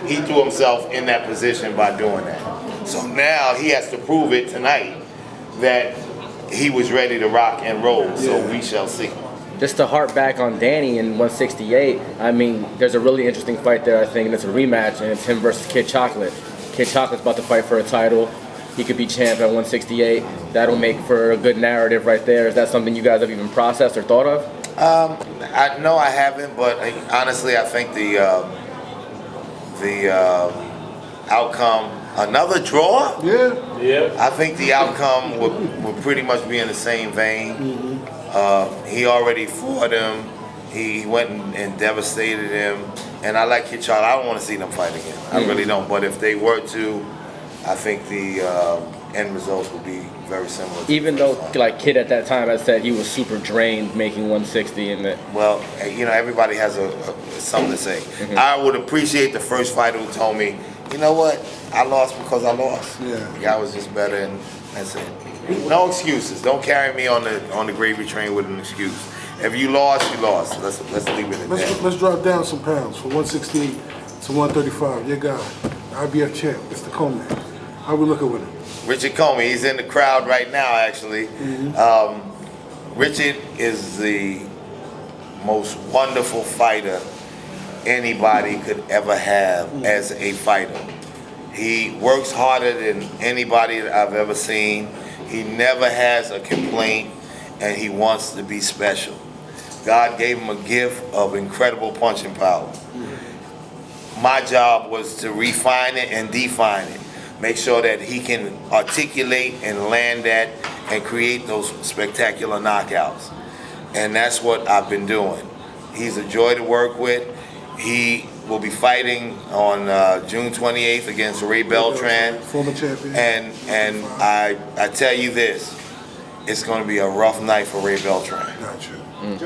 he threw himself in that position by doing that. So now he has to prove it tonight that he was ready to rock and roll. So we shall see. Just to harp back on Danny in 168, I mean, there's a really interesting fight there, I think, and it's a rematch, and it's him versus Kid Chocolate. Kid Chocolate's about to fight for a title. He could be champ at 168. That'll make for a good narrative right there. Is that something you guys have even processed or thought of? No, I haven't, but honestly, I think the outcome, another draw? Yeah. I think the outcome would pretty much be in the same vein. He already fought him. He went and devastated him. And I like Kid Chocolate. I don't want to see them fight again. I really don't. But if they were to, I think the end results would be very similar. Even though, like, Kid at that time had said he was super drained making 160 and that. Well, everybody has something to say. I would appreciate the first fighter who told me, you know what, I lost because I lost. Yeah. The guy was just better, and that's it. No excuses. Don't carry me on the gravy train with an excuse. If you lost, you lost. Let's leave it at that. Let's drop down some pounds from 168 to 135. Your guy, IBF champ, Mr. Coleman. How we looking with him? Richard Comey, he's in the crowd right now, actually. Richard is the most wonderful fighter anybody could ever have as a fighter. He works harder than anybody that I've ever seen. He never has a complaint, and he wants to be special. God gave him a gift of incredible punching power. My job was to refine it and define it. Make sure that he can articulate and land that and create those spectacular knockouts. And that's what I've been doing. He's a joy to work with. He will be fighting on June 28th against Ray Beltran. Former champion. And I tell you this, it's going to be a rough night for Ray Beltran. Gotcha.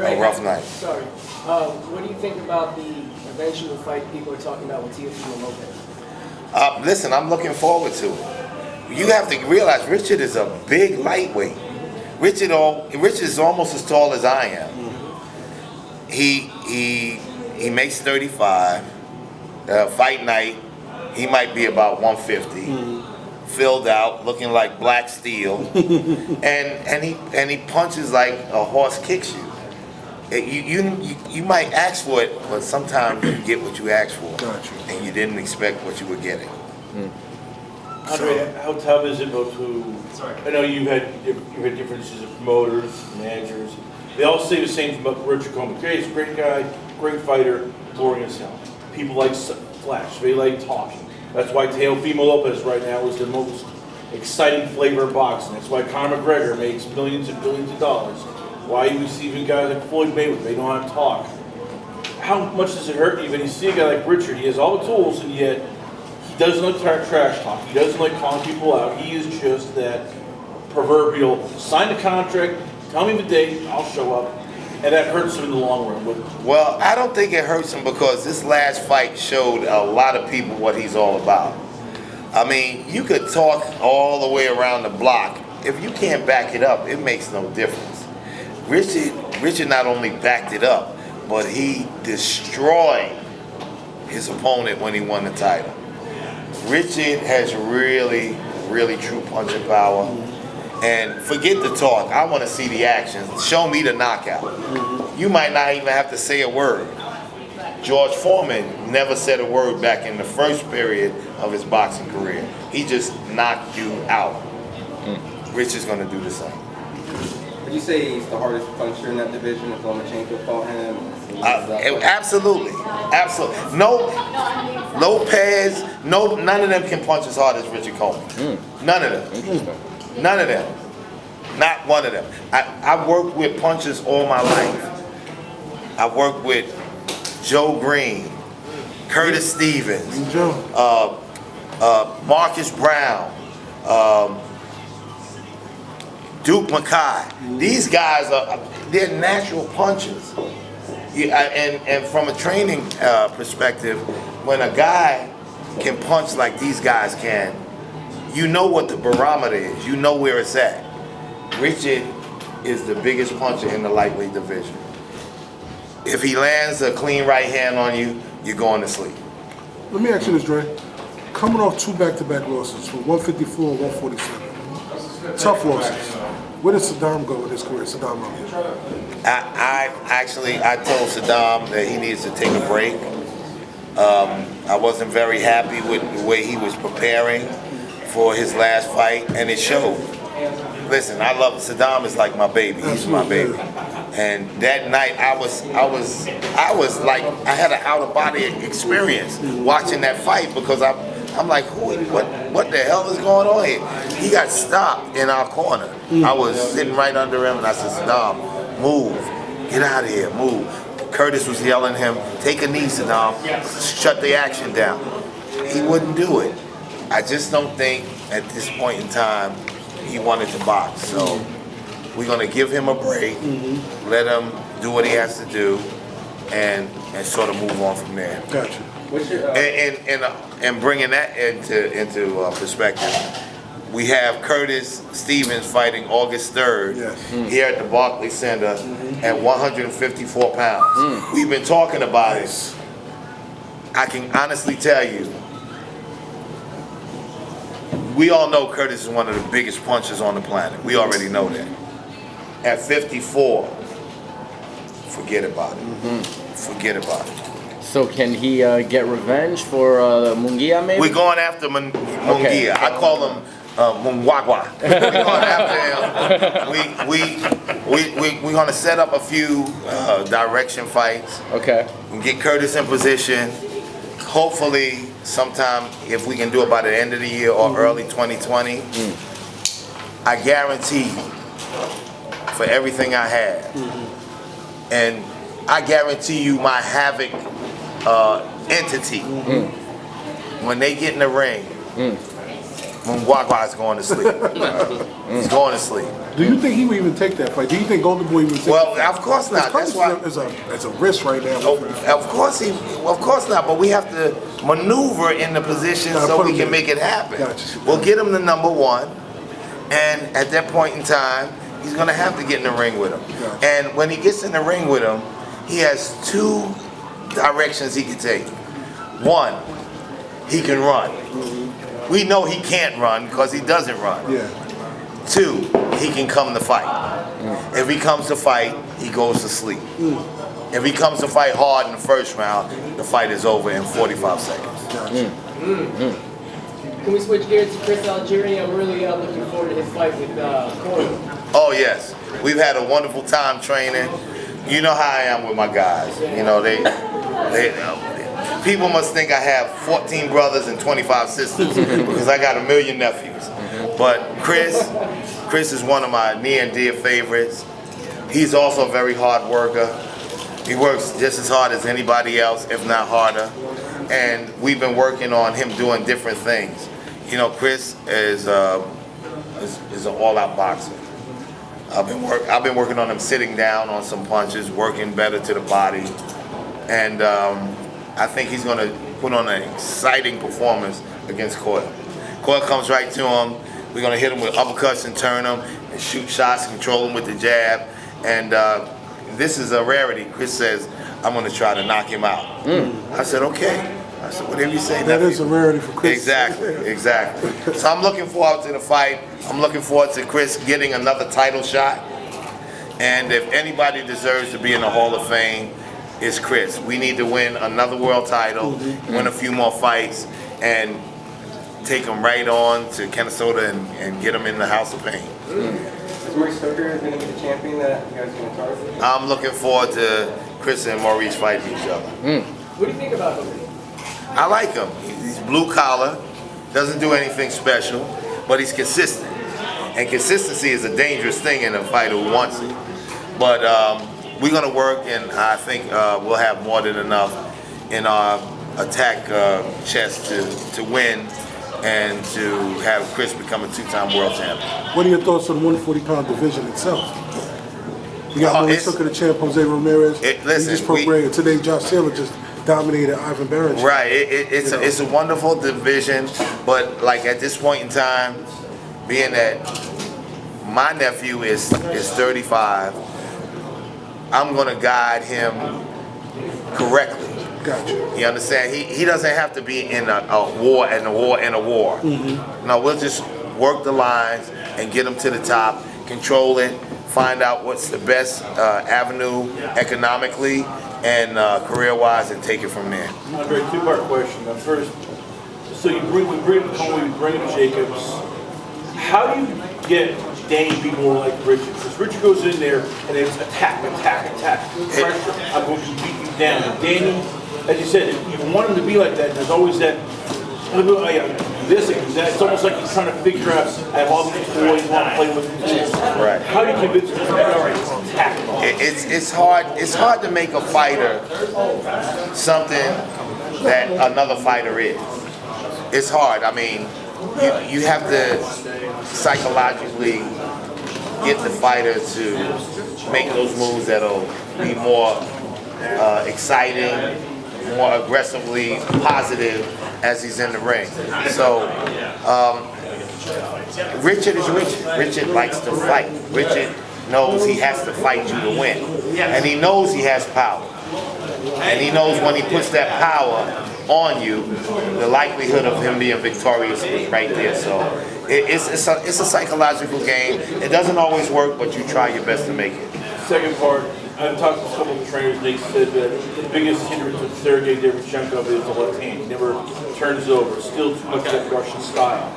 A rough night. Sorry. What do you think about the eventual fight people are talking about with Teofimo Lopez? Listen, I'm looking forward to it. You have to realize Richard is a big lightweight. Richard is almost as tall as I am. He makes 35. Fight night, he might be about 150. Filled out, looking like black steel, and he punches like a horse kicks you. You might ask for it, but sometimes you get what you asked for, and you didn't expect what you were getting. Andre, how tough is it though to? I know you've had differences of promoters, managers. They all say the same thing about Richard Coleman. Okay, he's a great guy, great fighter, boring as hell. People like flash. They like talking. That's why Teofimo Lopez right now is the most exciting flavor of boxing. That's why Conor McGregor makes millions and billions of dollars. Why you see even guys like Floyd Mayweather, they know how to talk. How much does it hurt you when you see a guy like Richard? He has all the tools, and yet he doesn't like trash talk. He doesn't like calling people out. He is just that proverbial, sign the contract, tell me the date, I'll show up. And that hurts him in the long run. Well, I don't think it hurts him because this last fight showed a lot of people what he's all about. I mean, you could talk all the way around the block. If you can't back it up, it makes no difference. Richard not only backed it up, but he destroyed his opponent when he won the title. Richard has really, really true punching power. And forget the talk. I want to see the action. Show me the knockout. You might not even have to say a word. George Foreman never said a word back in the first period of his boxing career. He just knocked you out. Richard's going to do the same. Would you say he's the hardest puncher in that division if Lomachenko fought him? Absolutely. Absolutely. No, Lopez, none of them can punch as hard as Richard Coleman. None of them. None of them. Not one of them. I've worked with punchers all my life. I've worked with Joe Green, Curtis Stevens, Marcus Brown, Duke Mackay. These guys they're natural punchers. And from a training perspective, when a guy can punch like these guys can, you know what the barometer is. You know where it's at. Richard is the biggest puncher in the lightweight division. If he lands a clean right hand on you, you're going to sleep. Let me ask you this, Dre. Coming off 2 back-to-back losses from 154 and 147, tough losses. Where does Saddam go in his career? Saddam Ramos. I told Saddam that he needs to take a break. I wasn't very happy with the way he was preparing for his last fight, and it showed. Listen, I love Saddam is like my baby. He's my baby. And that night, I was like, I had an out of body experience watching that fight because I'm like, what the hell is going on here? He got stopped in our corner. I was sitting right under him, and I said, Saddam, move, get out of here, move. Curtis was yelling at him, take a knee, Saddam, shut the action down. He wouldn't do it. I just don't think at this point in time he wanted to box. So we're gonna give him a break, let him do what he has to do, and sort of move on from there. Gotcha. What's your, And bringing that into perspective, we have Curtis Stevens fighting August 3rd here at the Barclays Center at 154 pounds. We've been talking about it. I can honestly tell you, we all know Curtis is one of the biggest punchers on the planet. We already know that. At 54, forget about it. Forget about it. So can he get revenge for Munguia maybe? We're going after Munguia. Okay. I call him Mungwagwa. We're going after him. We're going to set up a few direction fights. Okay. And get Curtis in position. Hopefully, sometime, if we can do it by the end of the year or early 2020, I guarantee you, for everything I have, and I guarantee you my Havoc entity, when they get in the ring, Mungwagwa is going to sleep. He's going to sleep. Do you think he would even take that fight? Do you think Golden Boy would take Well, that fight? of course not. That's why. It's a risk right now. Of course not. But we have to maneuver in the position so we can make it happen. Gotcha. We'll get him to number one, and at that point in time, he's gonna have to get in the ring with him. Gotcha. And when he gets in the ring with him, he has two directions he can take. One, he can run. We know he can't run because he doesn't run. Yeah. Two, he can come to fight. If he comes to fight, he goes to sleep. If he comes to fight hard in the first round, the fight is over in 45 seconds. Gotcha. Can we switch gears to Chris Algieri? I'm really looking forward to his fight with Corey. Oh yes, we've had a wonderful time training. You know how I am with my guys. You know people must think I have 14 brothers and 25 sisters because I got a million nephews. But Chris is one of my near and dear favorites. He's also a very hard worker. He works just as hard as anybody else, if not harder. And we've been working on him doing different things. You know, Chris is an all-out boxer. I've been working on him sitting down on some punches, working better to the body, and I think he's going to put on an exciting performance against Coyle. Coyle comes right to him. We're going to hit him with uppercuts and turn him, and shoot shots, control him with the jab, and this is a rarity. Chris says, "I'm going to try to knock him out." I said, "Okay." I said, "Whatever you say." That nephew. is a rarity for Chris. Exactly. So I'm looking forward to the fight. I'm looking forward to Chris getting another title shot. And if anybody deserves to be in the Hall of Fame, it's Chris. We need to win another world title, win a few more fights, and take him right on to Kennesaw and get him in the House of Pain. Is Maurice Hooker going to be the champion that you guys are going to target? I'm looking forward to Chris and Maurice fighting each other. What do you think about him? I like him. He's blue collar, doesn't do anything special, but he's consistent. And consistency is a dangerous thing in a fighter who wants it. But we're going to work, and I think we'll have more than enough in our attack chest to win and to have Chris become a two-time world champion. What are your thoughts on the 140-pound division itself? You got Maurice Hooker, the champ, Jose Ramirez. Listen, he just progressed. Today, Josh Taylor just dominated Ivan Barrett. Right. It's a wonderful division, but like at this point in time, being that my nephew is 35, I'm going to guide him correctly. Gotcha. You understand? He doesn't have to be in a war and a war and a war. No, we'll just work the lines and get him to the top, control it, find out what's the best avenue economically and career-wise, and take it from there. Andre, two-part question. First, so we bring him Jacobs. How do you get Danny to be more like Richard? Because Richard goes in there and it's attack, pressure. I'm going to beat you down. And Danny, as you said, you want him to be like that. There's always that. I do this, I do that. It's almost like he's trying to figure out. I have all these toys, want to play with them. Right. How do you convince him to be all right? Attack him. It's hard. It's hard to make a fighter something that another fighter is. It's hard. I mean, you have to psychologically get the fighter to make those moves that'll be more exciting, more aggressively positive as he's in the ring. So Richard is Richard. Richard likes to fight. Richard knows he has to fight you to win. And he knows he has power. And he knows when he puts that power on you, the likelihood of him being victorious is right there. So it's a psychological game. It doesn't always work, but you try your best to make it. Second part, I've talked to a couple of trainers, they said that the biggest hindrance with Sergey Derevyanchenko is the left hand. He never turns over. Still too much of that Russian style.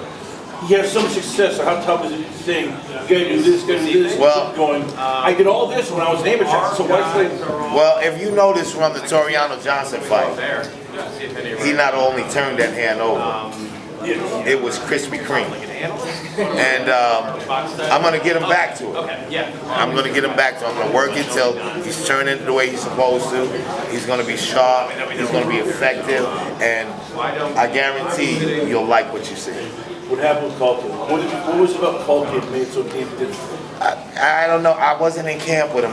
He has so much success, so how tough is it saying, you gotta do this, gotta do this, Well, going, I did all this when I was an amateur, so why should I? Well, if you notice from the Toriano Johnson fight, he not only turned that hand over, it was Krispy Kreme. And I'm going to get him back to it. I'm going to get him back to it. I'm going to work it till he's turning the way he's supposed to. He's going to be sharp. He's going to be effective. And I guarantee you'll like what you see. What happened with Colton? What was it about Colton that made it so damn different? I don't know. I wasn't in camp with him.